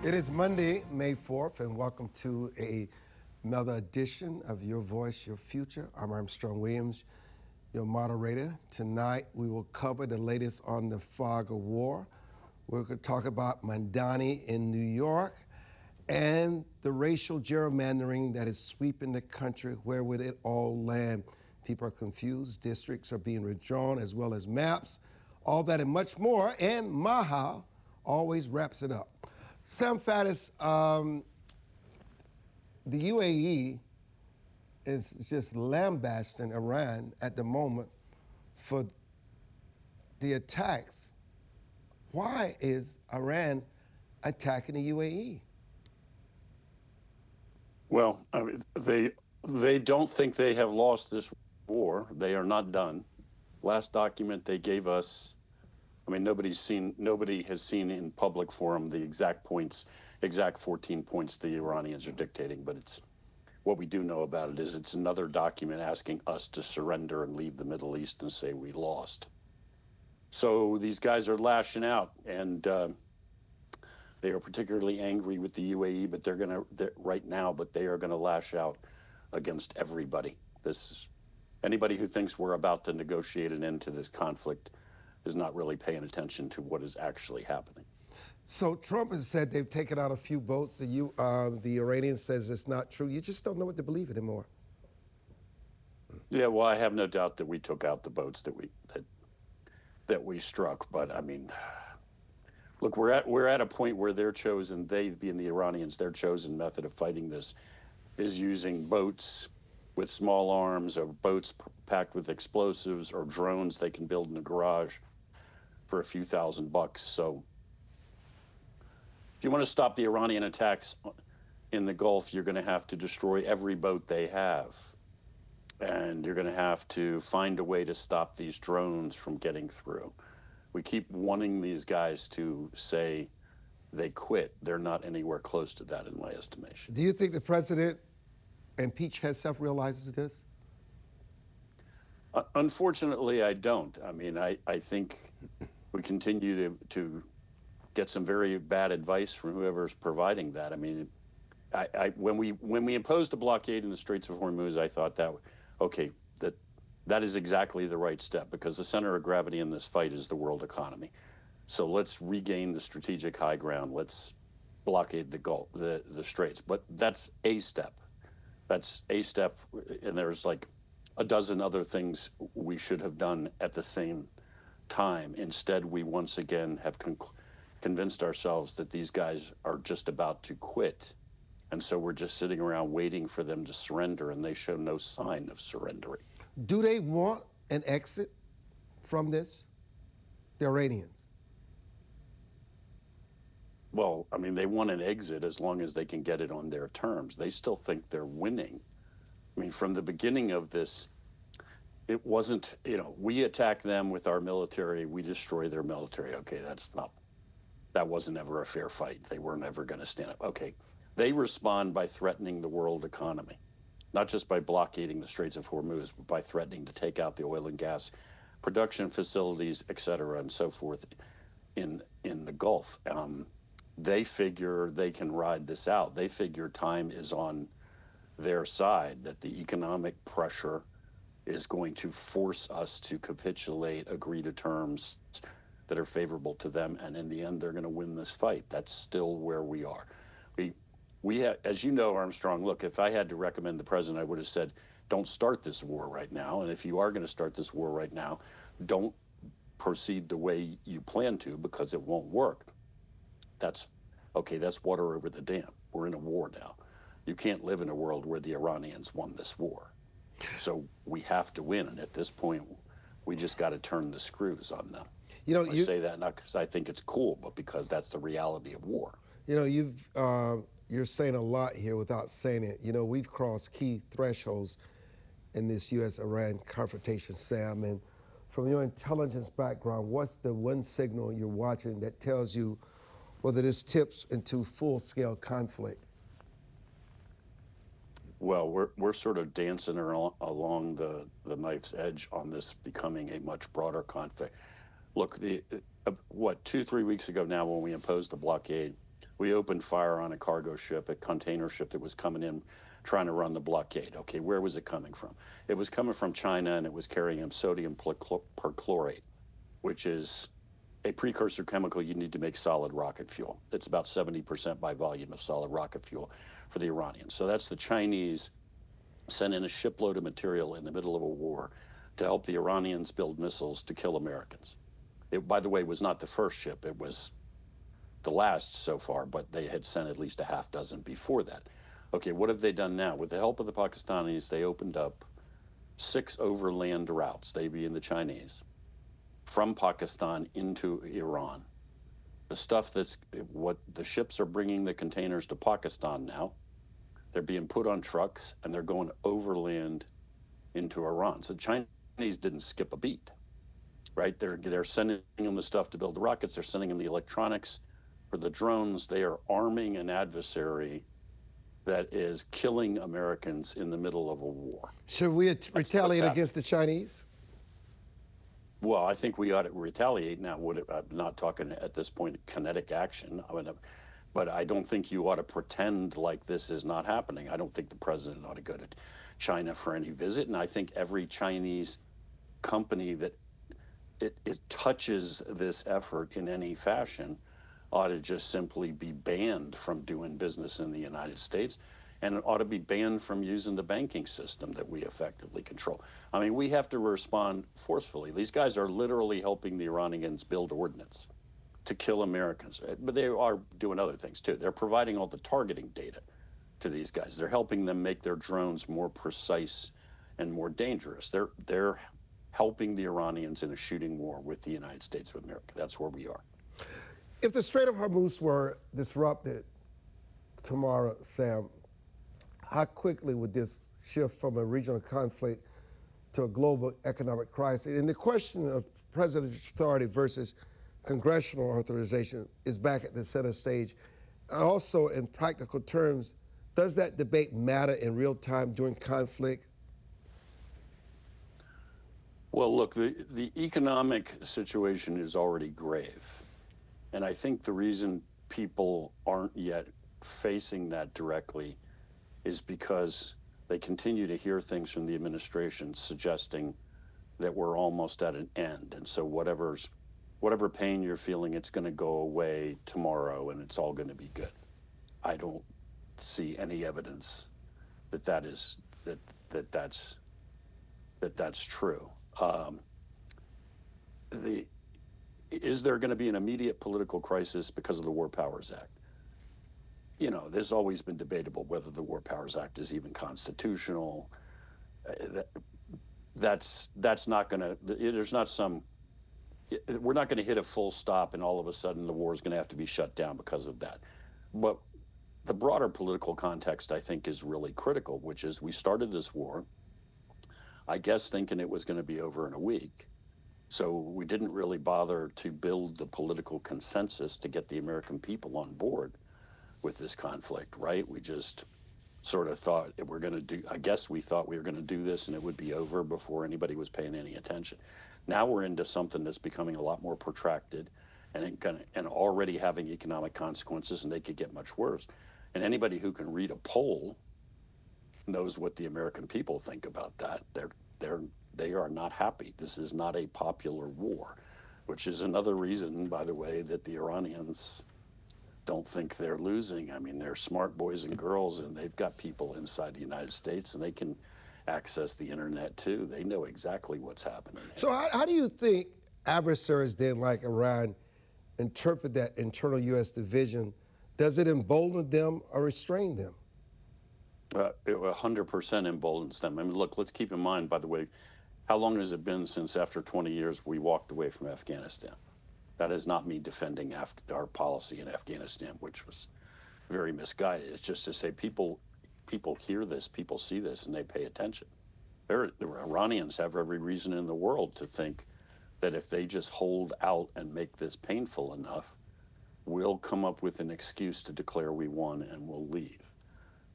It is Monday, May 4th, and welcome to another edition of Your Voice, Your Future. I'm Armstrong Williams, your moderator. Tonight, we will cover the latest on the fog of war. We're going to talk about Mandani in New York and the racial gerrymandering that is sweeping the country. Where would it all land? People are confused. Districts are being redrawn, as well as maps. All that and much more. And MAHA always wraps it up. Sam Faddis, the UAE is just lambasting Iran at the moment for the attacks. Why is Iran attacking the UAE? Well, I mean, they don't think they have lost this war. They are not done. Last document they gave us, I mean, nobody has seen in public forum the exact 14 points the Iranians are dictating, but it's what we do know about it is it's another document asking us to surrender and leave the Middle East and say we lost. So these guys are lashing out, and they are particularly angry with the UAE, but they are gonna lash out against everybody. Anybody who thinks we're about to negotiate an end to this conflict is not really paying attention to what is actually happening. So Trump has said they've taken out a few boats. The Iranian says it's not true. You just don't know what to believe anymore. Yeah, well, I have no doubt that we took out the boats that we struck. But I mean, look, we're at a point where they being the Iranians, their chosen method of fighting this is using boats with small arms or boats packed with explosives or drones they can build in a garage for a few $1,000. So if you want to stop the Iranian attacks in the Gulf, you're going to have to destroy every boat they have. And you're going to have to find a way to stop these drones from getting through. We keep wanting these guys to say they quit. They're not anywhere close to that in my estimation. Do you think the president and Peach herself realizes this? Unfortunately, I don't. I mean, I think we continue to get some very bad advice from whoever's providing that. I mean, when we imposed a blockade in the Straits of Hormuz, I thought that is exactly the right step, because the center of gravity in this fight is the world economy. So let's regain the strategic high ground. Let's blockade the Gulf, the Straits. But that's a step. That's a step, and there's like a dozen other things we should have done at the same time. Instead, we once again have convinced ourselves that these guys are just about to quit. And so we're just sitting around waiting for them to surrender, and they show no sign of surrendering. Do they want an exit from this, the Iranians? Well, I mean, they want an exit as long as they can get it on their terms. They still think they're winning. I mean, from the beginning of this, it wasn't, we attack them with our military, we destroy their military. Okay, that wasn't ever a fair fight. They weren't ever going to stand up. Okay, they respond by threatening the world economy, not just by blockading the Straits of Hormuz, but by threatening to take out the oil and gas production facilities, et cetera, and so forth in the Gulf. They figure they can ride this out. They figure time is on their side, that the economic pressure is going to force us to capitulate, agree to terms that are favorable to them, and in the end, they're going to win this fight. That's still where we are. We have, as you know, Armstrong, look, if I had to recommend the president, I would have said, don't start this war right now. And if you are going to start this war right now, don't proceed the way you plan to, because it won't work. That's water over the dam. We're in a war now. You can't live in a world where the Iranians won this war. So we have to win. And at this point, we just got to turn the screws on them. I say that not because I think it's cool, but because that's the reality of war. You're saying a lot here without saying it. We've crossed key thresholds in this U.S.-Iran confrontation, Sam. And from your intelligence background, what's the one signal you're watching that tells you whether this tips into full-scale conflict? Well, we're sort of dancing along the knife's edge on this becoming a much broader conflict. Look, 2-3 weeks ago now, when we imposed the blockade, We opened fire on a cargo ship, a container ship that was coming in trying to run the blockade. Okay, where was it coming from? It was coming from China, and it was carrying sodium perchlorate, which is a precursor chemical you need to make solid rocket fuel. It's about 70% by volume of solid rocket fuel for the Iranians. So that's the Chinese sent in a shipload of material in the middle of a war to help the Iranians build missiles to kill Americans. It, by the way, was not the first ship. It was the last so far, but they had sent at least a half dozen before that. Okay, what have they done now? With the help of the Pakistanis, they opened up 6 overland routes, they being the Chinese, from Pakistan into Iran. The stuff that's what the ships are bringing the containers to Pakistan now, they're being put on trucks and they're going overland into Iran. So the Chinese didn't skip a beat, right? They're sending them the stuff to build the rockets. They're sending them the electronics for the drones. They are arming an adversary that is killing Americans in the middle of a war. Should we retaliate against the Chinese? Well, I think we ought to retaliate now. I'm not talking at this point kinetic action, but I don't think you ought to pretend like this is not happening. I don't think the president ought to go to China for any visit, and I think every Chinese company that it touches this effort in any fashion ought to just simply be banned from doing business in the United States, and it ought to be banned from using the banking system that we effectively control. I mean, we have to respond forcefully. These guys are literally helping the Iranians build ordnance to kill Americans, but they are doing other things too. They're providing all the targeting data to these guys. They're helping them make their drones more precise and more dangerous. They're helping the Iranians in a shooting war with the United States of America. That's where we are. If the Strait of Hormuz were disrupted tomorrow, Sam, how quickly would this shift from a regional conflict to a global economic crisis? And the question of presidential authority versus congressional authorization is back at the center stage. Also, in practical terms, does that debate matter in real time during conflict? Well, look, the economic situation is already grave. And I think the reason people aren't yet facing that directly is because they continue to hear things from the administration suggesting that we're almost at an end. And so whatever pain you're feeling, it's going to go away tomorrow and it's all going to be good. I don't see any evidence that that's true. Is there going to be an immediate political crisis because of the War Powers Act? You know, there's always been debatable whether the War Powers Act is even constitutional. That's not going to, there's not some, we're not going to hit a full stop and all of a sudden the war is going to have to be shut down because of that. But the broader political context, I think, is really critical, which is we started this war, I guess, thinking it was going to be over in a week. So we didn't really bother to build the political consensus to get the American people on board with this conflict, right? We just sort of thought we're going to do, I guess we thought we were going to do this and it would be over before anybody was paying any attention. Now we're into something that's becoming a lot more protracted and already having economic consequences, and they could get much worse. And anybody who can read a poll knows what the American people think about that. They are not happy. This is not a popular war, which is another reason, by the way, that the Iranians don't think they're losing. I mean, they're smart boys and girls, and they've got people inside the United States, and they can access the internet too. They know exactly what's happening. So how do you think adversaries then, like Iran, interpret that internal U.S. division? Does it embolden them or restrain them? It 100% emboldens them. I mean, look, let's keep in mind, by the way, how long has it been since after 20 years we walked away from Afghanistan? That is not me defending our policy in Afghanistan, which was very misguided. It's just to say people hear this, people see this, and they pay attention. The Iranians have every reason in the world to think that if they just hold out and make this painful enough, we'll come up with an excuse to declare we won and we'll leave.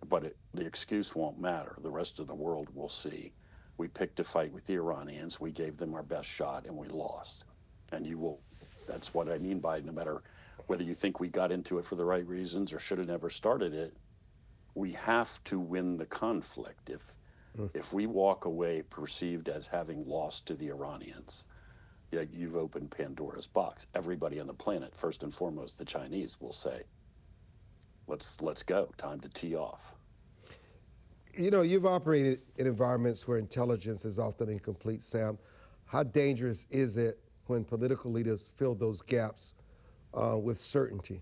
But the excuse won't matter. The rest of the world will see. We picked a fight with the Iranians. We gave them our best shot and we lost. And that's what I mean by no matter whether you think we got into it for the right reasons or should have never started it, we have to win the conflict. If we walk away perceived as having lost to the Iranians, yeah, you've opened Pandora's box. Everybody on the planet, first and foremost, the Chinese, will say, let's go, time to tee off. You know, you've operated in environments where intelligence is often incomplete, Sam. How dangerous is it when political leaders fill those gaps with certainty?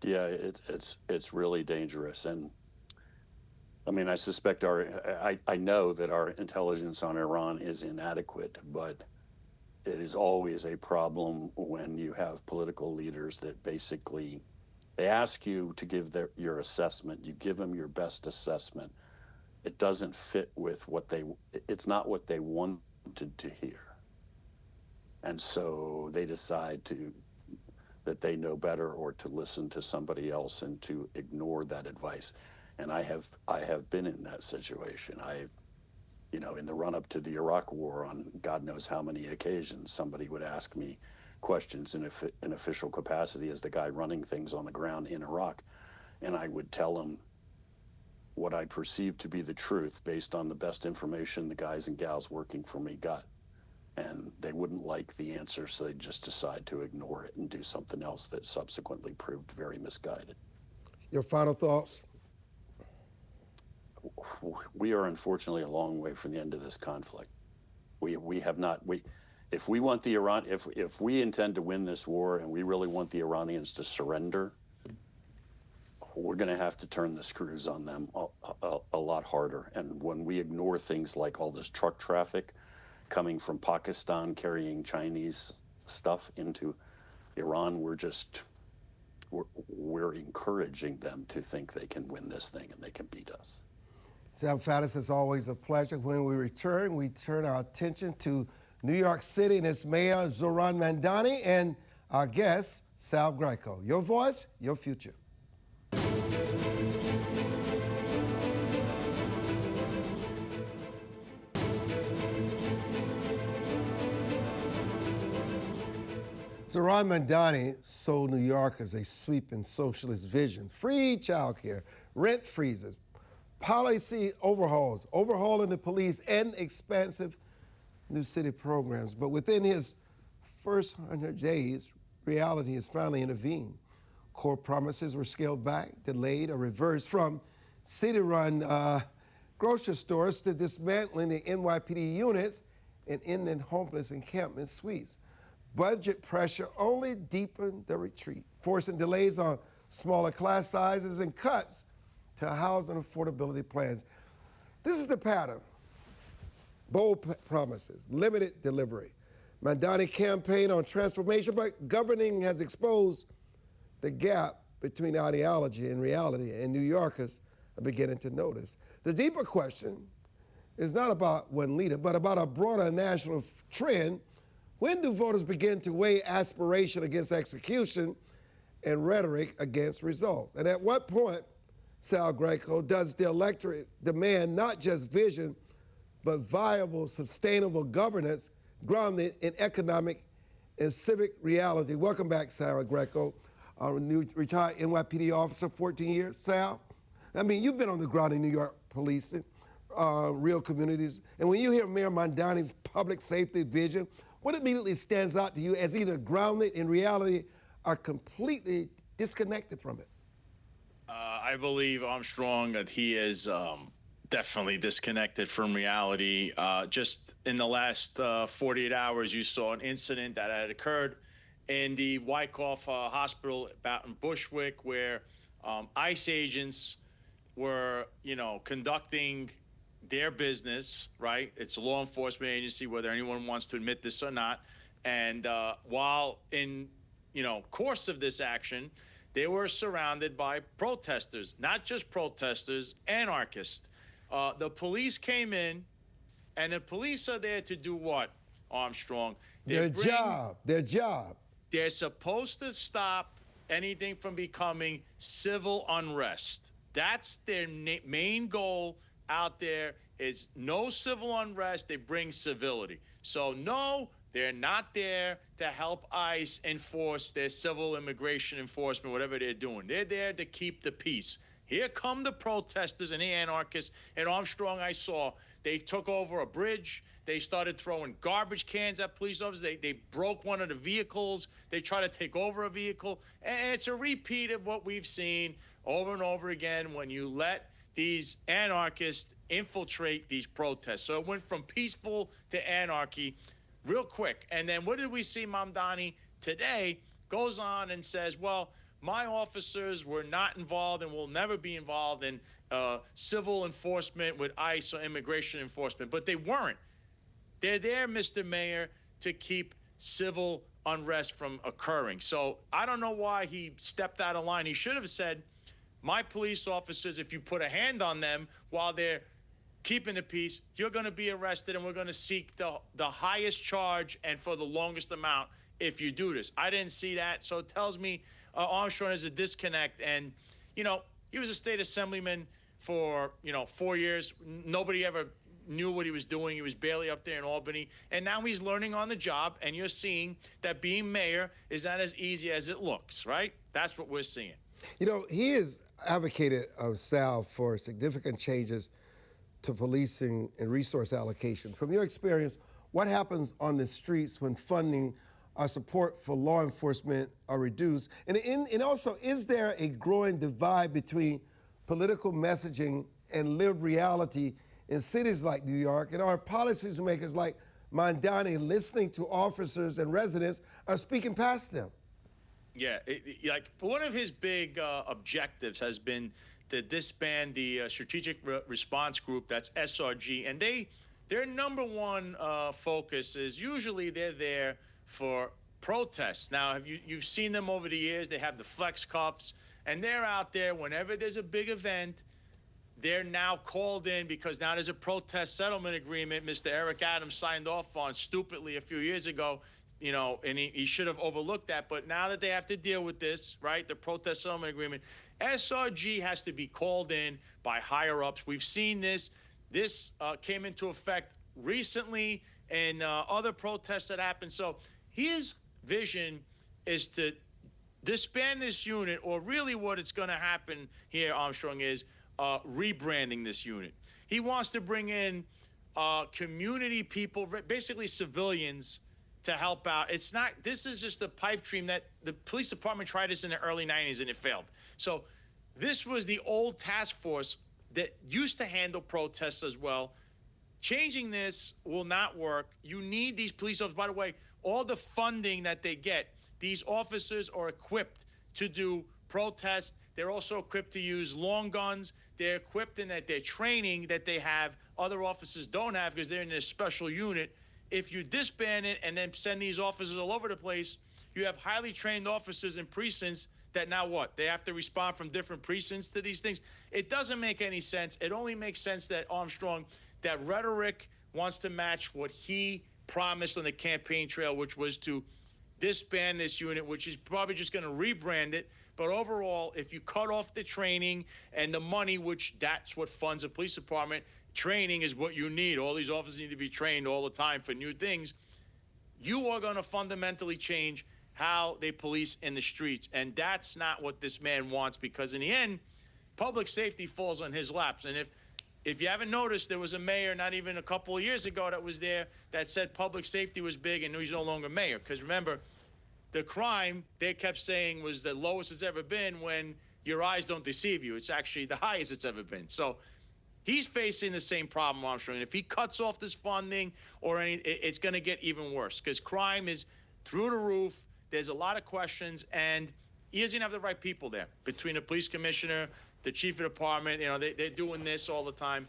Yeah, it's really dangerous. And I mean, I suspect I know that our intelligence on Iran is inadequate, but it is always a problem when you have political leaders that basically, they ask you to give your assessment. You give them your best assessment. It doesn't fit with it's not what they wanted to hear. And so they decide that they know better, or to listen to somebody else and to ignore that advice. And I have been in that situation. In the run-up to the Iraq War, on God knows how many occasions, somebody would ask me questions in an official capacity as the guy running things on the ground in Iraq, and I would tell them what I perceived to be the truth based on the best information the guys and gals working for me got. And they wouldn't like the answer, so they'd just decide to ignore it and do something else that subsequently proved very misguided. Your final thoughts? We are unfortunately a long way from the end of this conflict. We have not. If we want if we intend to win this war and we really want the Iranians to surrender, we're going to have to turn the screws on them a lot harder. And when we ignore things like all this truck traffic coming from Pakistan carrying Chinese stuff into Iran, we're encouraging them to think they can win this thing and they can beat us. Sam Faddis, it's always a pleasure. When we turn our attention to New York City and its mayor, Zohran Mamdani, and our guest, Sal Greco. Your voice, your future. Zohran Mamdani sold New Yorkers a sweeping socialist vision: free childcare, rent freezes, policy overhauls, overhauling the police, and expansive new city programs. But within his first 100 days, reality has finally intervened. Core promises were scaled back, delayed, or reversed, from city-run grocery stores to dismantling the NYPD units and ending homeless encampment suites. Budget pressure only deepened the retreat, forcing delays on smaller class sizes and cuts to housing affordability plans. This is the pattern: bold promises, limited delivery. Mamdani campaigned on transformation, but governing has exposed the gap between ideology and reality, and New Yorkers are beginning to notice. The deeper question is not about one leader, but about a broader national trend. When do voters begin to weigh aspiration against execution and rhetoric against results? And at what point, Sal Greco, does the electorate demand not just vision, but viable, sustainable governance grounded in economic and civic reality? Welcome back, Sal Greco, our new retired NYPD officer, 14 years. Sal, I mean, you've been on the ground in New York policing, real communities, and when you hear Mayor Mamdani's public safety vision, what immediately stands out to you as either grounded in reality or completely disconnected from it? I believe, Armstrong, that he is definitely disconnected from reality. Just in the last 48 hours, you saw an incident that had occurred in the Wyckoff Hospital out in Bushwick, where ICE agents were, conducting their business, right? It's a law enforcement agency, whether anyone wants to admit this or not. And while in, course of this action, they were surrounded by protesters, not just protesters, anarchists. The police came in, and the police are there to do what, Armstrong? Their job. They're supposed to stop anything from becoming civil unrest. That's their main goal out there. Is no civil unrest. They bring civility. So no, They're not there to help ICE enforce their civil immigration enforcement, whatever they're doing. They're there to keep the peace. Here come the protesters and the anarchists. In Armstrong, I saw they took over a bridge. They started throwing garbage cans at police officers. They broke one of the vehicles. They tried to take over a vehicle. And it's a repeat of what we've seen over and over again when you let these anarchists infiltrate these protests. So it went from peaceful to anarchy real quick. And then what did we see? Mamdani today goes on and says, well, my officers were not involved and will never be involved in civil enforcement with ICE or immigration enforcement. But they weren't. They're there, Mr. Mayor, to keep civil unrest from occurring. So I don't know why he stepped out of line. He should have said, my police officers, if you put a hand on them while they're keeping the peace, you're going to be arrested, and we're going to seek the highest charge and for the longest amount if you do this. I didn't see that, so it tells me Armstrong is a disconnect. And, you know, he was a state assemblyman for, 4 years. Nobody ever knew what he was doing. He was barely up there in Albany. And now he's learning on the job, and you're seeing that being mayor is not as easy as it looks, right? That's what we're seeing. You know, he has advocated, Sal, for significant changes to policing and resource allocation. From your experience, what happens on the streets when funding or support for law enforcement are reduced? And also, is there a growing divide between political messaging and lived reality in cities like New York? And are policymakers like Mamdani listening to officers and residents or speaking past them? Yeah, like one of his big objectives has been to disband the Strategic Response Group, that's SRG, and their number one focus is usually they're there for protests. Now, you've seen them over the years. They have the flex cuffs, and they're out there whenever there's a big event. They're now called in because now there's a protest settlement agreement Mr. Eric Adams signed off on stupidly a few years ago. And he should have overlooked that. But now that they have to deal with this, right, the protest settlement agreement, SRG has to be called in by higher-ups. We've seen this. This came into effect recently in other protests that happened. So his vision is to disband this unit, or really what it's going to happen here, Armstrong, is rebranding this unit. He wants to bring in community people, basically civilians, to help out. This is just a pipe dream that the police department tried this in the early 90s and it failed. So this was the old task force that used to handle protests as well. Changing this will not work. You need these police officers. By the way, all the funding that they get, these officers are equipped to do protests. They're also equipped to use long guns. They're equipped in that their training that they have, other officers don't have because they're in this special unit. If you disband it and then send these officers all over the place, you have highly trained officers in precincts that now what? They have to respond from different precincts to these things. It doesn't make any sense. It only makes sense that Armstrong, that rhetoric wants to match what he promised on the campaign trail, which was to disband this unit, which is probably just going to rebrand it. But overall, if you cut off the training and the money, which that's what funds a police department, training is what you need. All these officers need to be trained all the time for new things. You are going to fundamentally change how they police in the streets. And that's not what this man wants, because in the end, public safety falls on his laps. And if you haven't noticed, there was a mayor not even a couple of years ago that was there that said public safety was big, and he's no longer mayor. Because remember, the crime, they kept saying, was the lowest it's ever been when your eyes don't deceive you. It's actually the highest it's ever been. So he's facing the same problem, Armstrong. And if he cuts off this funding or it's going to get even worse, because crime is through the roof. There's a lot of questions, and he doesn't have the right people there. Between the police commissioner, the chief of department, they're doing this all the time.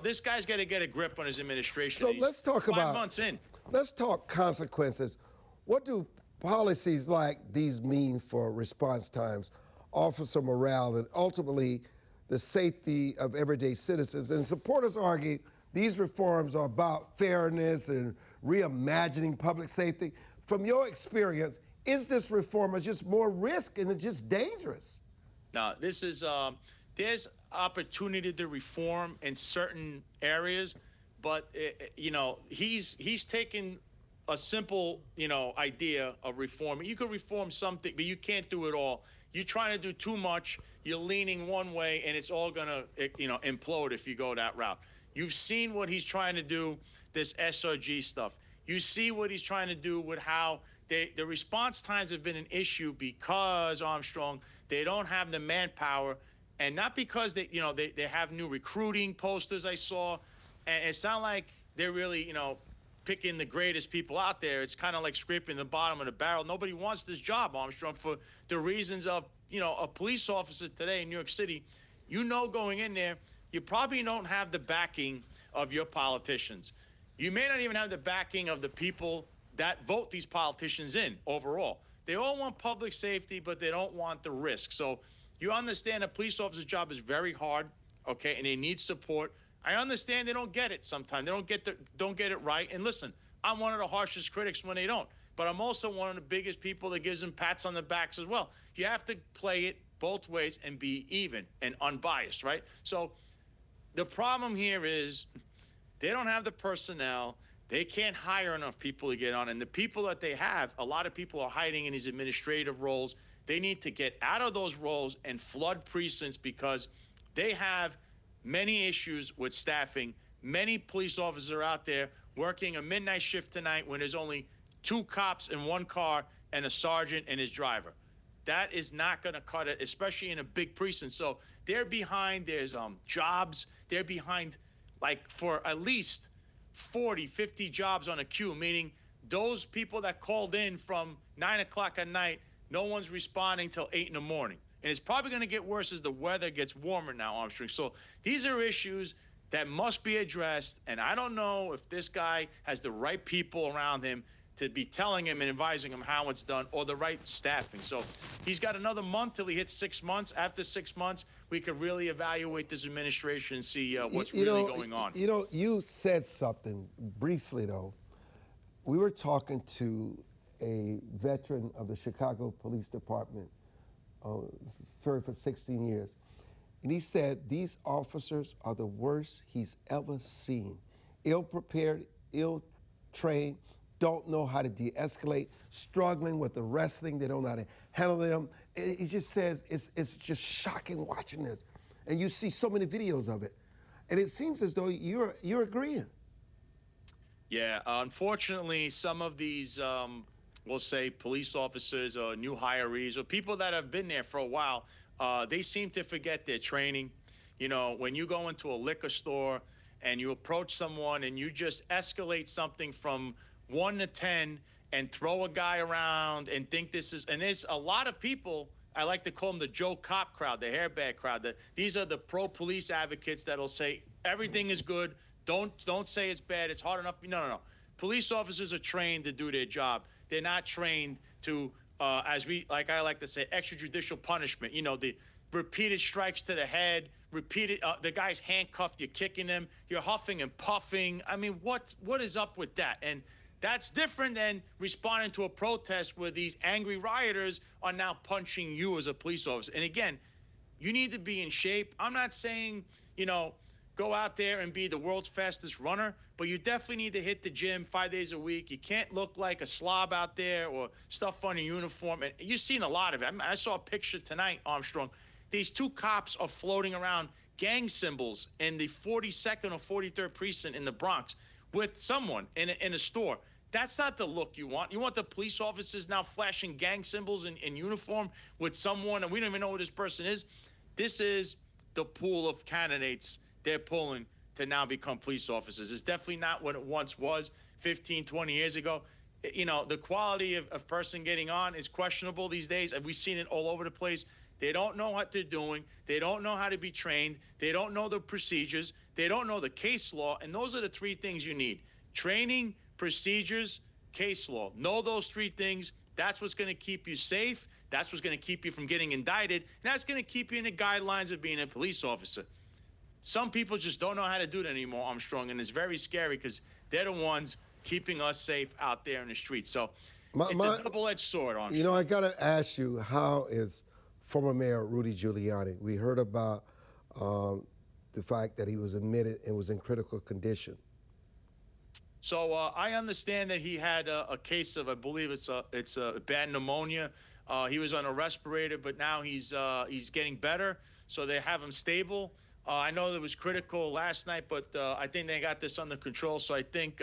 This guy's got to get a grip on his administration. So let's talk about 5 months in. Let's talk consequences. What do policies like these mean for response times, officer morale, and ultimately the safety of everyday citizens? And supporters argue these reforms are about fairness and reimagining public safety. From your experience, is this reform just more risk and it's just dangerous? No, this is there's opportunity to reform in certain areas, but he's taken a simple, idea of reform. You could reform something, but you can't do it all. You're trying to do too much. You're leaning one way, and it's all gonna, implode if you go that route. You've seen what he's trying to do, this SRG stuff. You see what he's trying to do with how the response times have been an issue because, Armstrong, they don't have the manpower, and not because they have new recruiting posters I saw, and it's not like they're really, picking the greatest people out there. It's kind of like scraping the bottom of the barrel. Nobody wants this job, Armstrong, for the reasons of, a police officer today in New York City, going in there, you probably don't have the backing of your politicians. You may not even have the backing of the people that vote these politicians in overall. They all want public safety, but they don't want the risk. So you understand a police officer's job is very hard, okay, and they need support. I understand they don't get it sometimes. They don't get it right. And listen, I'm one of the harshest critics when they don't. But I'm also one of the biggest people that gives them pats on the backs as well. You have to play it both ways and be even and unbiased, right? So the problem here is they don't have the personnel. They can't hire enough people to get on. And the people that they have, a lot of people are hiding in these administrative roles. They need to get out of those roles and flood precincts because they have many issues with staffing. Many police officers are out there working a midnight shift tonight when there's only 2 cops in 1 car and a sergeant and his driver. That is not going to cut it, especially in a big precinct. So they're behind. There's jobs. They're behind, like, for at least 40, 50 jobs on a queue, meaning those people that called in from 9 o'clock at night, no one's responding till 8 in the morning. And it's probably going to get worse as the weather gets warmer now, Armstrong. So these are issues that must be addressed. And I don't know if this guy has the right people around him to be telling him and advising him how it's done, or the right staffing. So he's got another month till he hits 6 months. After 6 months, we could really evaluate this administration and see what's really going on. You said something briefly, though. We were talking to a veteran of the Chicago Police Department, served for 16 years. And he said these officers are the worst he's ever seen. Ill-prepared, ill-trained, don't know how to de-escalate, struggling with the wrestling, they don't know how to handle them. He just says it's just shocking watching this. And you see so many videos of it. And it seems as though you're agreeing. Yeah, unfortunately, some of these, we'll say police officers or new hirees or people that have been there for a while, they seem to forget their training. When you go into a liquor store and you approach someone and you just escalate something from 1 to 10 and throw a guy around and think this is, and there's a lot of people, I like to call them the Joe Cop crowd, the hairbag crowd. These are the pro-police advocates that'll say everything is good. Don't say it's bad. It's hard enough. No. Police officers are trained to do their job. They're not trained to, I like to say, extrajudicial punishment. The repeated strikes to the head, the guy's handcuffed, you're kicking him, you're huffing and puffing. I mean, what is up with that? And that's different than responding to a protest where these angry rioters are now punching you as a police officer. And again, you need to be in shape. I'm not saying, go out there and be the world's fastest runner, but you definitely need to hit the gym 5 days a week. You can't look like a slob out there or stuff on your uniform. And you've seen a lot of it. I saw a picture tonight, Armstrong. These 2 cops are floating around gang symbols in the 42nd or 43rd precinct in the Bronx with someone in a store. That's not the look you want. You want the police officers now flashing gang symbols in uniform with someone, and we don't even know who this person is. This is the pool of candidates they're pulling to now become police officers. It's definitely not what it once was 15, 20 years ago. The quality of person getting on is questionable these days, and we've seen it all over the place. They don't know what they're doing. They don't know how to be trained. They don't know the procedures. They don't know the case law, and those are the 3 things you need: training, procedures, case law. Know those 3 things. That's what's going to keep you safe. That's what's going to keep you from getting indicted. And that's going to keep you in the guidelines of being a police officer. Some people just don't know how to do it anymore, Armstrong, and it's very scary because they're the ones keeping us safe out there in the streets. So it's a double-edged sword, Armstrong. I got to ask you, how is former Mayor Rudy Giuliani? We heard about the fact that he was admitted and was in critical condition. So I understand that he had a case of, I believe it's a bad pneumonia. He was on a respirator, but now he's getting better. So they have him stable. I know that was critical last night, but I think they got this under control. So I think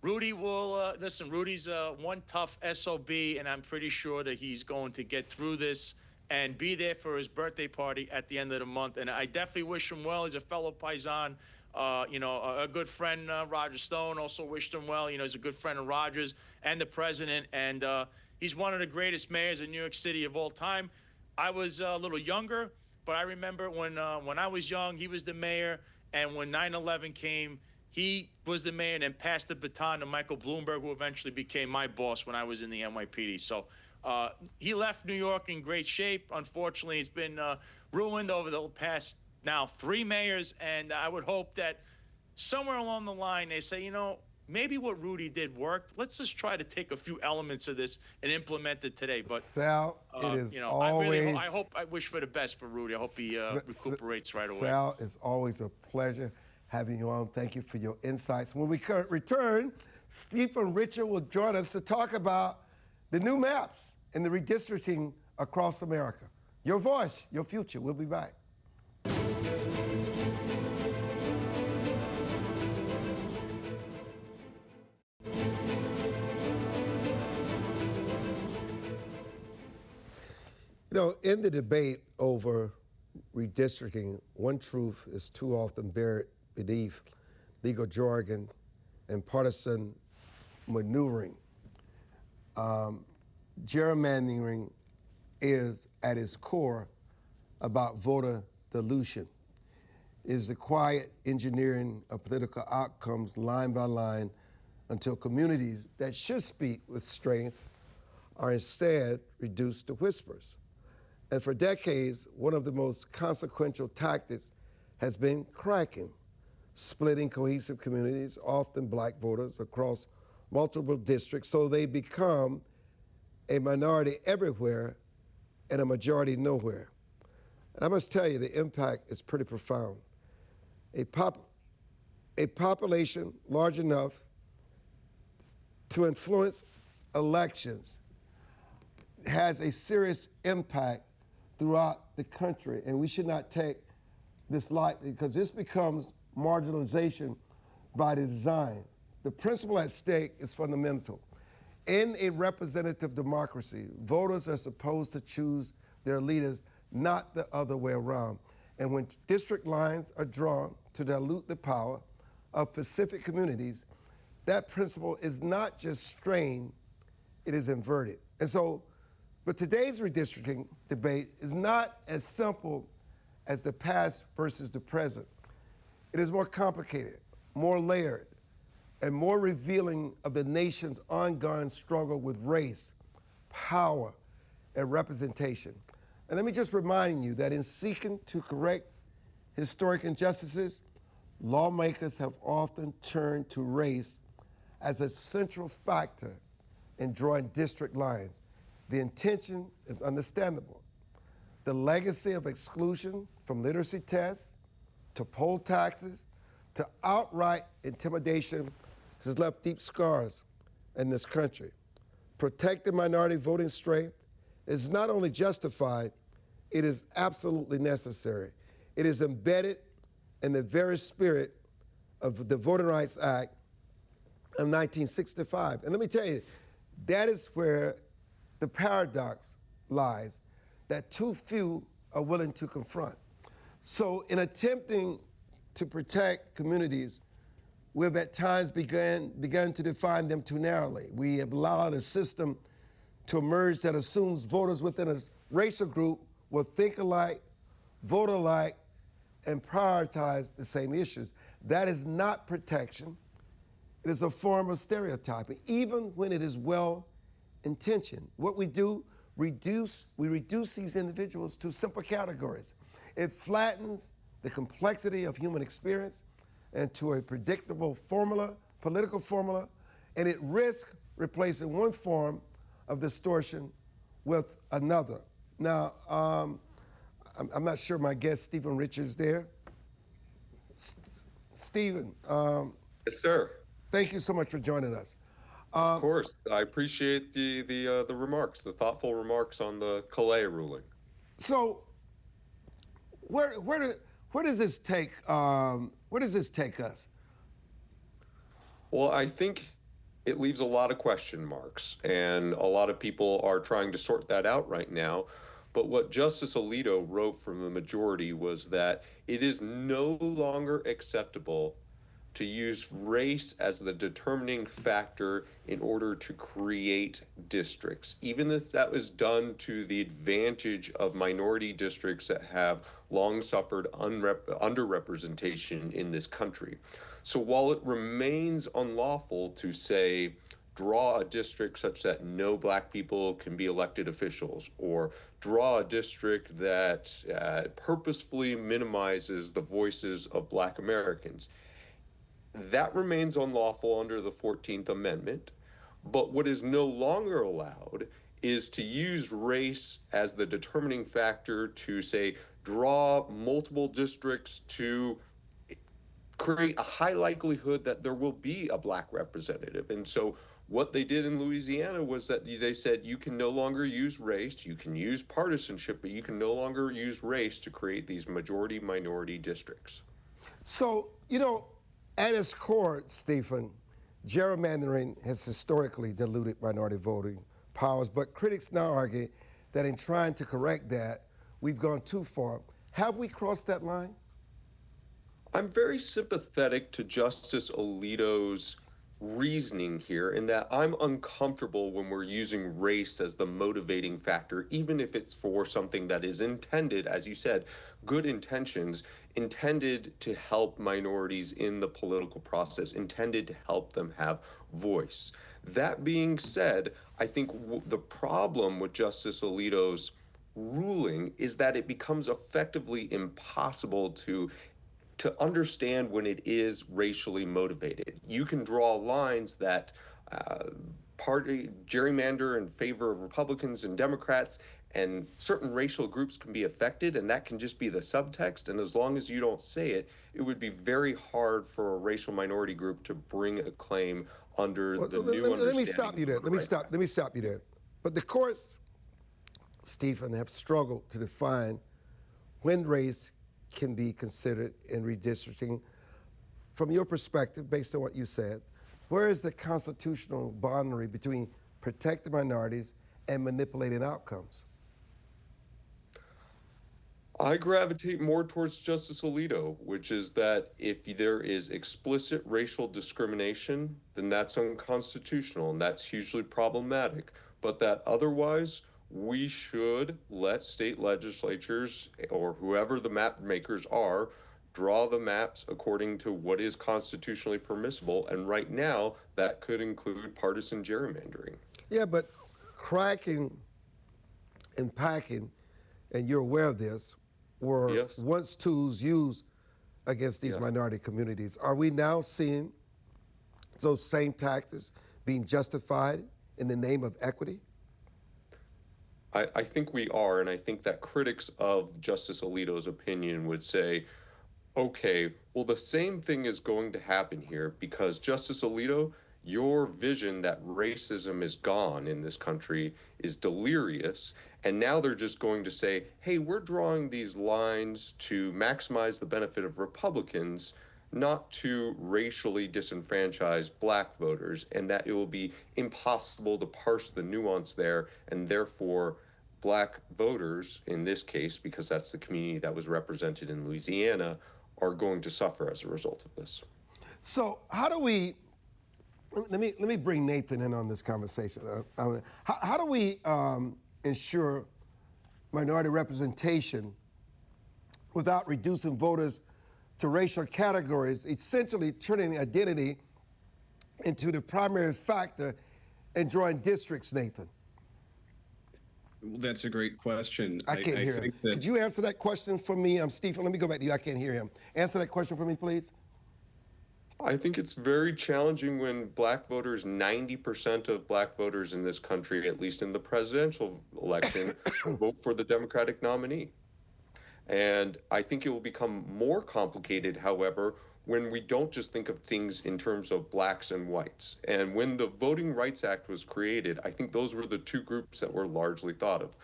Rudy will listen. Rudy's one tough SOB, and I'm pretty sure that he's going to get through this and be there for his birthday party at the end of the month. And I definitely wish him well. He's a fellow Paisan. A good friend, Roger Stone, also wished him well. He's a good friend of Rogers and the president, and he's one of the greatest mayors in New York City of all time. I was a little younger, but I remember when I was young, he was the mayor, and when 9/11 came, he was the mayor and then passed the baton to Michael Bloomberg, who eventually became my boss when I was in the NYPD. So he left New York in great shape. Unfortunately, it's been ruined over the past now 3 mayors, and I would hope that somewhere along the line they say, maybe what Rudy did worked. Let's just try to take a few elements of this and implement it today. But Sal, it is always. I wish for the best for Rudy. I hope he recuperates right away. Sal, it's always a pleasure having you on. Thank you for your insights. When we return, Stephen Richard will join us to talk about the new maps and the redistricting across America. Your voice, your future. We'll be back. In the debate over redistricting, one truth is too often buried beneath legal jargon and partisan maneuvering. Gerrymandering is at its core about voter dilution. It is the quiet engineering of political outcomes line by line until communities that should speak with strength are instead reduced to whispers. And for decades, one of the most consequential tactics has been cracking, splitting cohesive communities, often black voters, across multiple districts so they become a minority everywhere and a majority nowhere. And I must tell you, the impact is pretty profound. A population large enough to influence elections has a serious impact throughout the country, and we should not take this lightly because this becomes marginalization by design. The principle at stake is fundamental. In a representative democracy, voters are supposed to choose their leaders, not the other way around. And when district lines are drawn to dilute the power of specific communities, that principle is not just strained, it is inverted. And so, but today's redistricting debate is not as simple as the past versus the present. It is more complicated, more layered, and more revealing of the nation's ongoing struggle with race, power, and representation. And let me just remind you that in seeking to correct historic injustices, lawmakers have often turned to race as a central factor in drawing district lines. The intention is understandable. The legacy of exclusion from literacy tests to poll taxes to outright intimidation has left deep scars in this country. Protecting minority voting strength is not only justified, it is absolutely necessary. It is embedded in the very spirit of the Voting Rights Act of 1965. And let me tell you, that is where the paradox lies that too few are willing to confront. So in attempting to protect communities, we have at times begun to define them too narrowly. We have allowed a system to emerge that assumes voters within a racial group will think alike, vote alike, and prioritize the same issues. That is not protection. It is a form of stereotyping, even when it is well-intentioned. What we do, we reduce these individuals to simple categories. It flattens the complexity of human experience into a predictable formula, political formula, and it risks replacing one form of distortion with another. Now, I'm not sure my guest, Stephen Richards, is there. Stephen. Yes, sir. Thank you so much for joining us. Of course, I appreciate the remarks, the thoughtful remarks on the Calais ruling. So, where does this take us? Well, I think it leaves a lot of question marks, and a lot of people are trying to sort that out right now. But what Justice Alito wrote from the majority was that it is no longer acceptable to use race as the determining factor in order to create districts, even if that was done to the advantage of minority districts that have long suffered underrepresentation in this country. So while it remains unlawful to say, draw a district such that no black people can be elected officials, or draw a district that purposefully minimizes the voices of black Americans, that remains unlawful under the 14th Amendment. But what is no longer allowed is to use race as the determining factor to, say, draw multiple districts to create a high likelihood that there will be a black representative. And so what they did in Louisiana was that they said you can no longer use race, you can use partisanship, but you can no longer use race to create these majority-minority districts. So, at its core, Stephen, gerrymandering has historically diluted minority voting powers, but critics now argue that in trying to correct that, we've gone too far. Have we crossed that line? I'm very sympathetic to Justice Alito's reasoning here in that I'm uncomfortable when we're using race as the motivating factor, even if it's for something that is intended, as you said, good intentions, intended to help minorities in the political process, intended to help them have voice. That being said, I think the problem with Justice Alito's ruling is that it becomes effectively impossible to understand when it is racially motivated. You can draw lines that party gerrymander in favor of Republicans and Democrats, and certain racial groups can be affected, and that can just be the subtext. And as long as you don't say it, it would be very hard for a racial minority group to bring a claim under the new understanding. Let me stop you there. Let me stop you there. But the courts, Stephen, have struggled to define when race can be considered in redistricting. From your perspective, based on what you said, where is the constitutional boundary between protecting minorities and manipulating outcomes? I gravitate more towards Justice Alito, which is that if there is explicit racial discrimination, then that's unconstitutional, and that's hugely problematic. But that otherwise, we should let state legislatures or whoever the map makers are draw the maps according to what is constitutionally permissible. And right now, that could include partisan gerrymandering. Yeah, but cracking and packing, and you're aware of this, were once tools used against these minority communities. Are we now seeing those same tactics being justified in the name of equity? I think we are, and I think that critics of Justice Alito's opinion would say, okay, well, the same thing is going to happen here because Justice Alito, your vision that racism is gone in this country is delirious. And now they're just going to say, hey, we're drawing these lines to maximize the benefit of Republicans, not to racially disenfranchise black voters, and that it will be impossible to parse the nuance there, and therefore black voters, in this case, because that's the community that was represented in Louisiana, are going to suffer as a result of this. So how do we, let me bring Nathan in on this conversation. How do we ensure minority representation without reducing voters to racial categories, essentially turning identity into the primary factor in drawing districts, Nathan? Well, that's a great question. I can't hear him. Could you answer that question for me? Stephen, let me go back to you. I can't hear him. Answer that question for me, please. I think it's very challenging when black voters, 90% of black voters in this country, at least in the presidential election, vote for the Democratic nominee. And I think it will become more complicated, however, when we don't just think of things in terms of blacks and whites. And when the Voting Rights Act was created, I think those were the two groups that were largely thought of.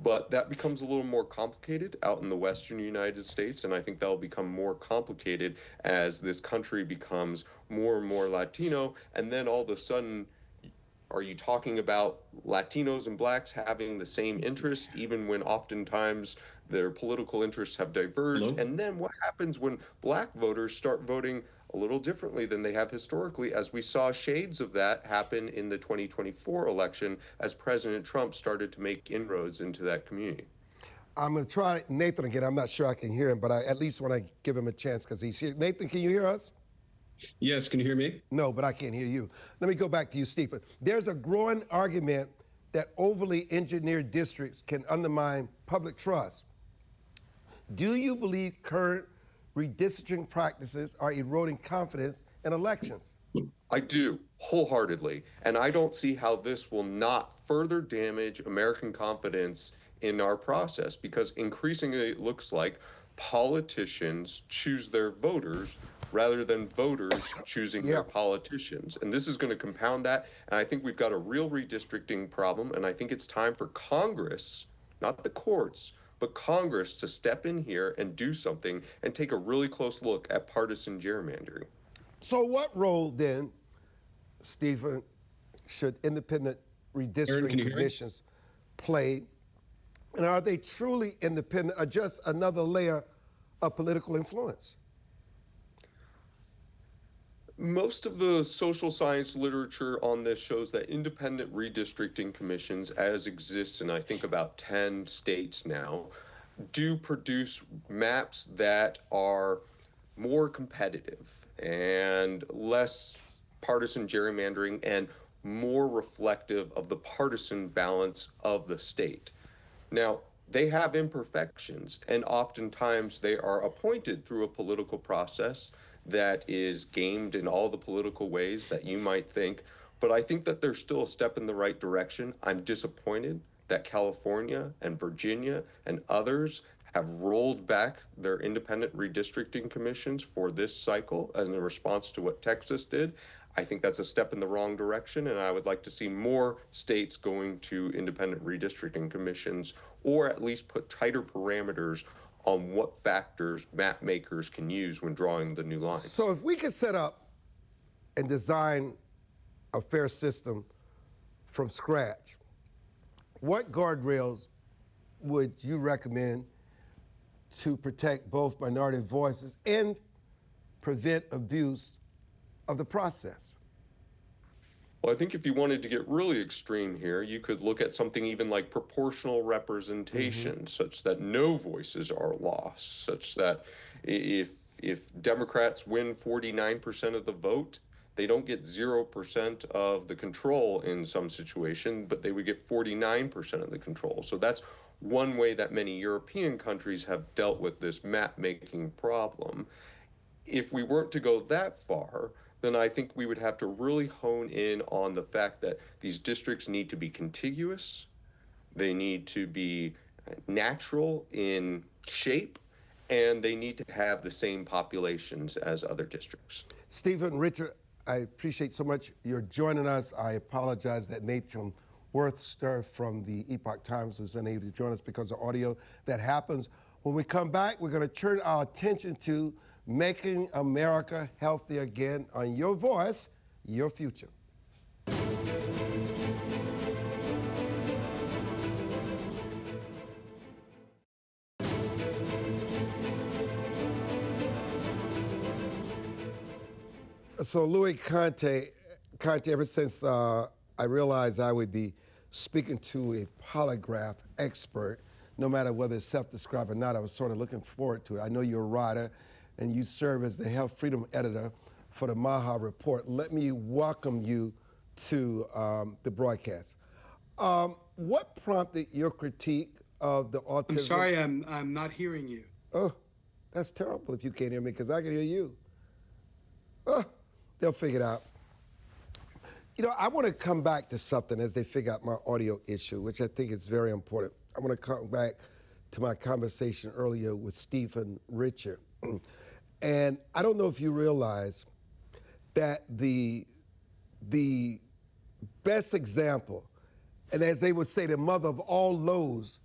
But that becomes a little more complicated out in the Western United States, and I think that'll become more complicated as this country becomes more and more Latino, and then all of a sudden, are you talking about Latinos and blacks having the same interests, even when oftentimes their political interests have diverged? Hello? And then what happens when black voters start voting a little differently than they have historically, as we saw shades of that happen in the 2024 election as President Trump started to make inroads into that community? I'm going to try Nathan again. I'm not sure I can hear him, but I at least want to give him a chance because he's here. Nathan, can you hear us? Yes, can you hear me? No, but I can't hear you. Let me go back to you, Stephen. There's a growing argument that overly engineered districts can undermine public trust. Do you believe current redistricting practices are eroding confidence in elections? I do, wholeheartedly. And I don't see how this will not further damage American confidence in our process, because increasingly it looks like politicians choose their voters rather than voters choosing their politicians. And this is going to compound that. And I think we've got a real redistricting problem. And I think it's time for Congress, not the courts, but Congress to step in here and do something and take a really close look at partisan gerrymandering. So what role then, Stephen, should independent redistricting commissions play? And are they truly independent or just another layer of political influence? Most of the social science literature on this shows that independent redistricting commissions, as exists in I think about 10 states now, do produce maps that are more competitive and less partisan gerrymandering and more reflective of the partisan balance of the state. Now, they have imperfections, and oftentimes they are appointed through a political process that is gamed in all the political ways that you might think. But I think that they're still a step in the right direction. I'm disappointed that California and Virginia and others have rolled back their independent redistricting commissions for this cycle as a response to what Texas did. I think that's a step in the wrong direction, and I would like to see more states going to independent redistricting commissions, or at least put tighter parameters on what factors map makers can use when drawing the new lines. So if we could set up and design a fair system from scratch, what guardrails would you recommend to protect both minority voices and prevent abuse of the process? Well, I think if you wanted to get really extreme here, you could look at something even like proportional representation, such that no voices are lost, such that if Democrats win 49% of the vote, they don't get 0% of the control in some situation, but they would get 49% of the control. So that's one way that many European countries have dealt with this map-making problem. If we weren't to go that far, then I think we would have to really hone in on the fact that these districts need to be contiguous, they need to be natural in shape, and they need to have the same populations as other districts. Stephen, Richard, I appreciate so much you're joining us. I apologize that Nate from Worcester from the Epoch Times was unable to join us because of audio. That happens. When we come back, we're going to turn our attention to making America healthy again on Your Voice, Your Future. So Louis Conte, ever since I realized I would be speaking to a polygraph expert, no matter whether it's self-described or not, I was sort of looking forward to it. I know you're a writer, and you serve as the Health Freedom Editor for the MAHA Report. Let me welcome you to the broadcast. What prompted your critique of the autism? I'm sorry, I'm not hearing you. Oh, that's terrible if you can't hear me, because I can hear you. Oh, they'll figure it out. You know, I want to come back to something as they figure out my audio issue, which I think is very important. I want to come back to my conversation earlier with Stephen Richard. And I don't know if you realize that the best example, and as they would say, the mother of all lows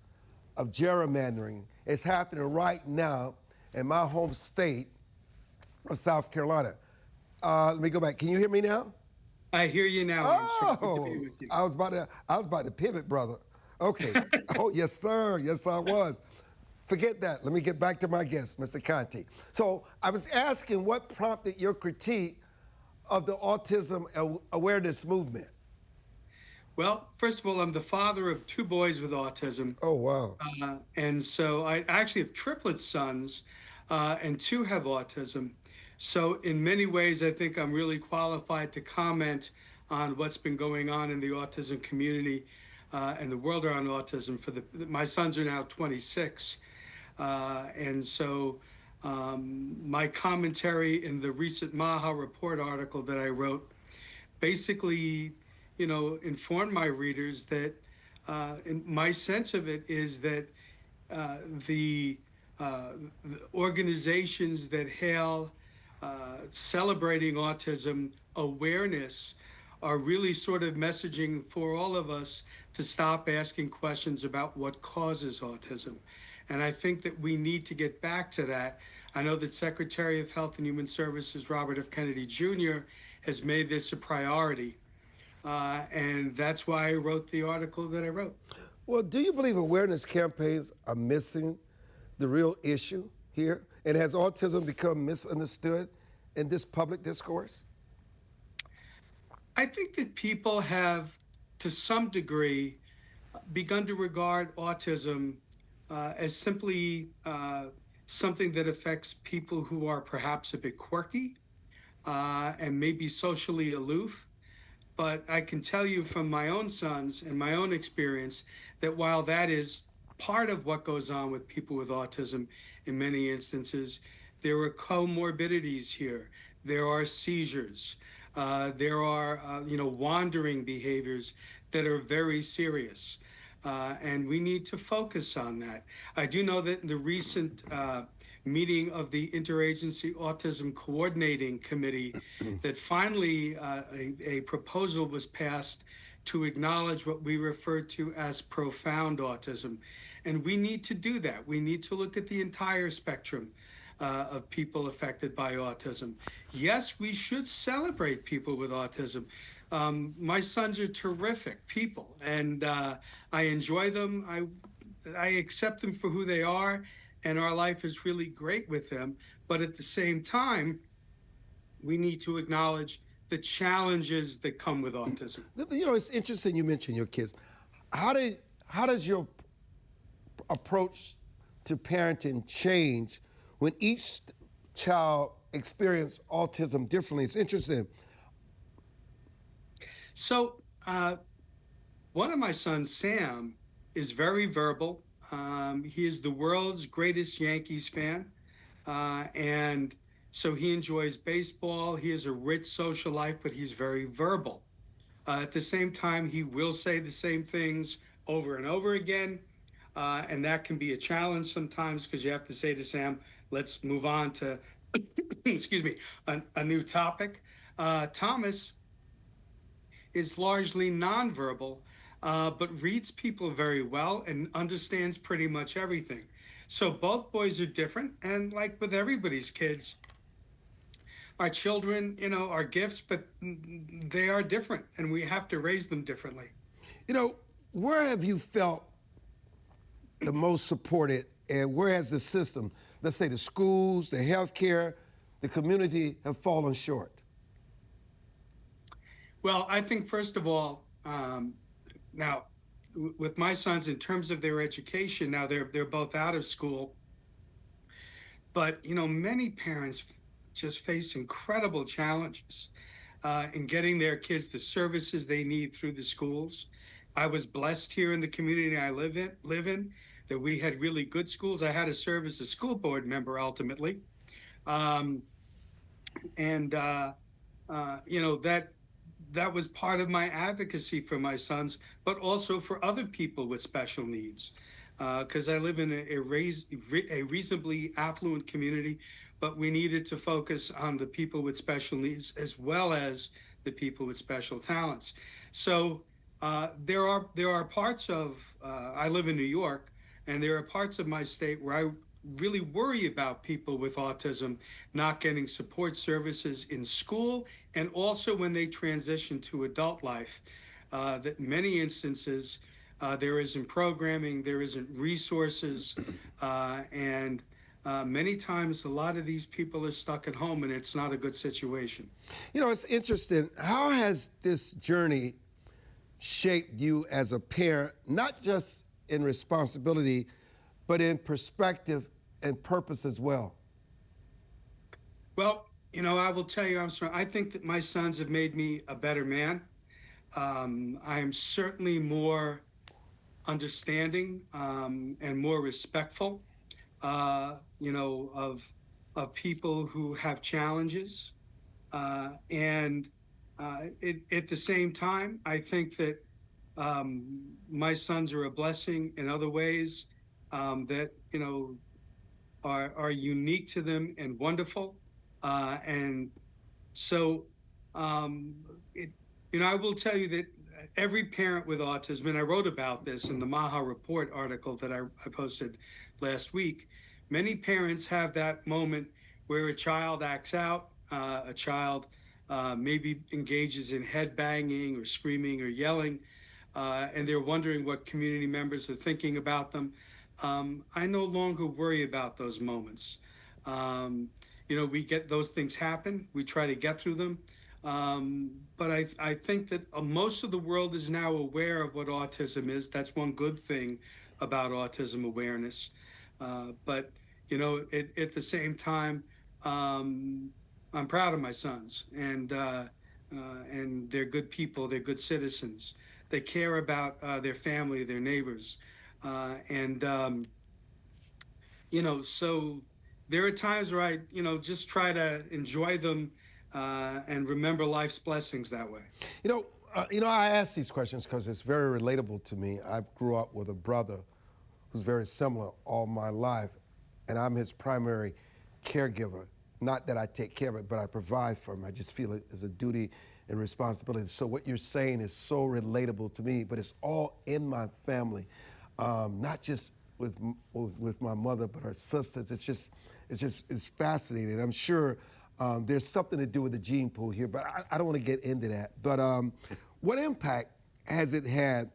of gerrymandering is happening right now in my home state of South Carolina. Let me go back. Can you hear me now? I hear you now. I'm so good to Oh, be with you. I was about to pivot, brother. Okay. Oh, yes, sir. Yes, I was. Forget that. Let me get back to my guest, Mr. Conte. So I was asking what prompted your critique of the autism awareness movement. Well, first of all, I'm the father of 2 boys with autism. Oh, wow. And so I actually have triplet sons, and 2 have autism. So in many ways, I think I'm really qualified to comment on what's been going on in the autism community and the world around autism. My sons are now 26. And so my commentary in the recent MAHA Report article that I wrote basically, informed my readers that my sense of it is that the organizations that hail celebrating autism awareness are really sort of messaging for all of us to stop asking questions about what causes autism. And I think that we need to get back to that. I know that Secretary of Health and Human Services, Robert F. Kennedy Jr., has made this a priority. And that's why I wrote the article that I wrote. Well, do you believe awareness campaigns are missing the real issue here? And has autism become misunderstood in this public discourse? I think that people have, to some degree, begun to regard autism as simply something that affects people who are perhaps a bit quirky and maybe socially aloof. But I can tell you from my own sons and my own experience that while that is part of what goes on with people with autism in many instances, there are comorbidities here. There are seizures. There are, wandering behaviors that are very serious. And we need to focus on that. I do know that in the recent meeting of the Interagency Autism Coordinating Committee, that finally a proposal was passed to acknowledge what we refer to as profound autism. And we need to do that. We need to look at the entire spectrum of people affected by autism. Yes, we should celebrate people with autism. My sons are terrific people, and I enjoy them. I accept them for who they are, and our life is really great with them. But at the same time, we need to acknowledge the challenges that come with autism. It's interesting you mentioned your kids. How does your approach to parenting change when each child experiences autism differently? It's interesting. So one of my sons, Sam, is very verbal. He is the world's greatest Yankees fan. And so he enjoys baseball. He has a rich social life, but he's very verbal. At the same time, he will say the same things over and over again. And that can be a challenge sometimes because you have to say to Sam, let's move on to, excuse me, a new topic. Thomas is largely nonverbal, but reads people very well and understands pretty much everything. So both boys are different. And like with everybody's kids, our children, are gifts, but they are different and we have to raise them differently. Where have you felt the most supported, and where has the system, let's say the schools, the healthcare, the community, have fallen short? Well, I think first of all, now with my sons, in terms of their education, now they're both out of school, but many parents just face incredible challenges in getting their kids the services they need through the schools. I was blessed here in the community I live in that we had really good schools. I had to serve as a school board member ultimately, that was part of my advocacy for my sons, but also for other people with special needs. because I live in a reasonably affluent community, but we needed to focus on the people with special needs as well as the people with special talents. So there are parts of I live in New York, and there are parts of my state where I really worry about people with autism not getting support services in school and also when they transition to adult life. That many instances there isn't programming, there isn't resources, and many times a lot of these people are stuck at home, and it's not a good situation. You know, it's interesting. How has this journey shaped you as a parent, not just in responsibility, but in perspective and purpose as well? Well, I will tell you, Armstrong, I think that my sons have made me a better man. I am certainly more understanding and more respectful, of people who have challenges. And at the same time, I think that my sons are a blessing in other ways that are unique to them and wonderful. And so, I will tell you that every parent with autism, and I wrote about this in the MAHA Report article that I posted last week, many parents have that moment where a child acts out, a child maybe engages in head banging or screaming or yelling, and they're wondering what community members are thinking about them. I no longer worry about those moments. We get those things happen. We try to get through them. But I think that most of the world is now aware of what autism is. That's one good thing about autism awareness. But at the same time, I'm proud of my sons, and they're good people. They're good citizens. They care about their family, their neighbors, so there are times where I, just try to enjoy them and remember life's blessings that way. I ask these questions because it's very relatable to me. I grew up with a brother who's very similar all my life, and I'm his primary caregiver. Not that I take care of it, but I provide for him. I just feel it as a duty and responsibility. So what you're saying is so relatable to me, but it's all in my family, not just with my mother, but her sisters. It's fascinating. I'm sure there's something to do with the gene pool here, but I don't want to get into that. But what impact has it had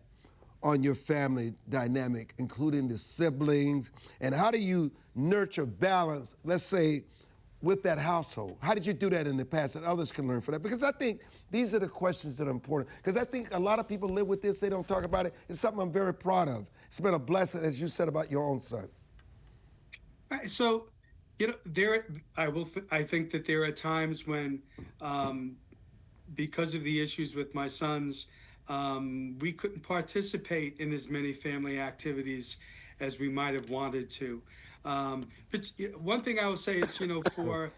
on your family dynamic, including the siblings, and how do you nurture balance, let's say, with that household? How did you do that in the past that others can learn from that? Because I think these are the questions that are important. Because I think a lot of people live with this, they don't talk about it. It's something I'm very proud of. It's been a blessing, as you said about your own sons. So, I think that there are times when, because of the issues with my sons, we couldn't participate in as many family activities as we might have wanted to. But one thing I will say is, for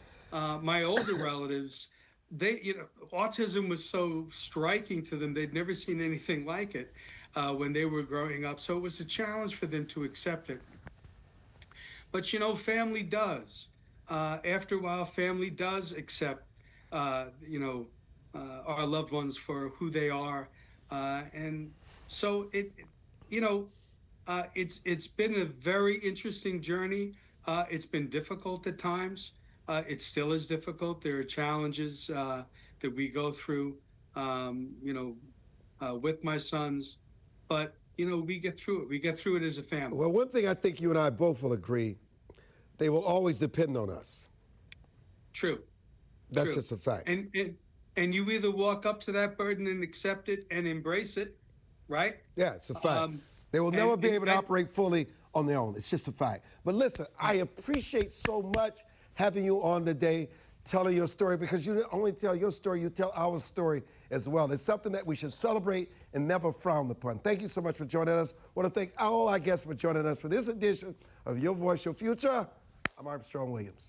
my older relatives, autism was so striking to them, they'd never seen anything like it when they were growing up. So it was a challenge for them to accept it. But, family does. After a while, family does accept, our loved ones for who they are. And so it's been a very interesting journey. It's been difficult at times. It still is difficult. There are challenges that we go through, with my sons. But, we get through it. We get through it as a family. Well, one thing I think you and I both will agree, they will always depend on us. True. That's True. just a fact. And you either walk up to that burden and accept it and embrace it, right? Yeah, it's a fact. They will never be able to operate fully on their own. It's just a fact. But listen, I appreciate so much having you on today, telling your story, because you don't only tell your story, you tell our story as well. It's something that we should celebrate and never frown upon. Thank you so much for joining us. I want to thank all our guests for joining us for this edition of Your Voice, Your Future. I'm Armstrong Williams.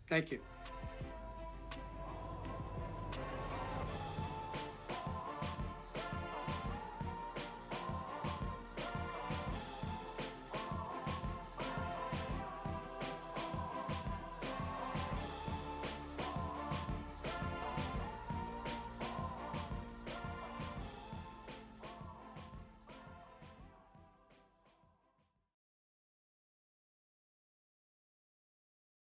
Thank you.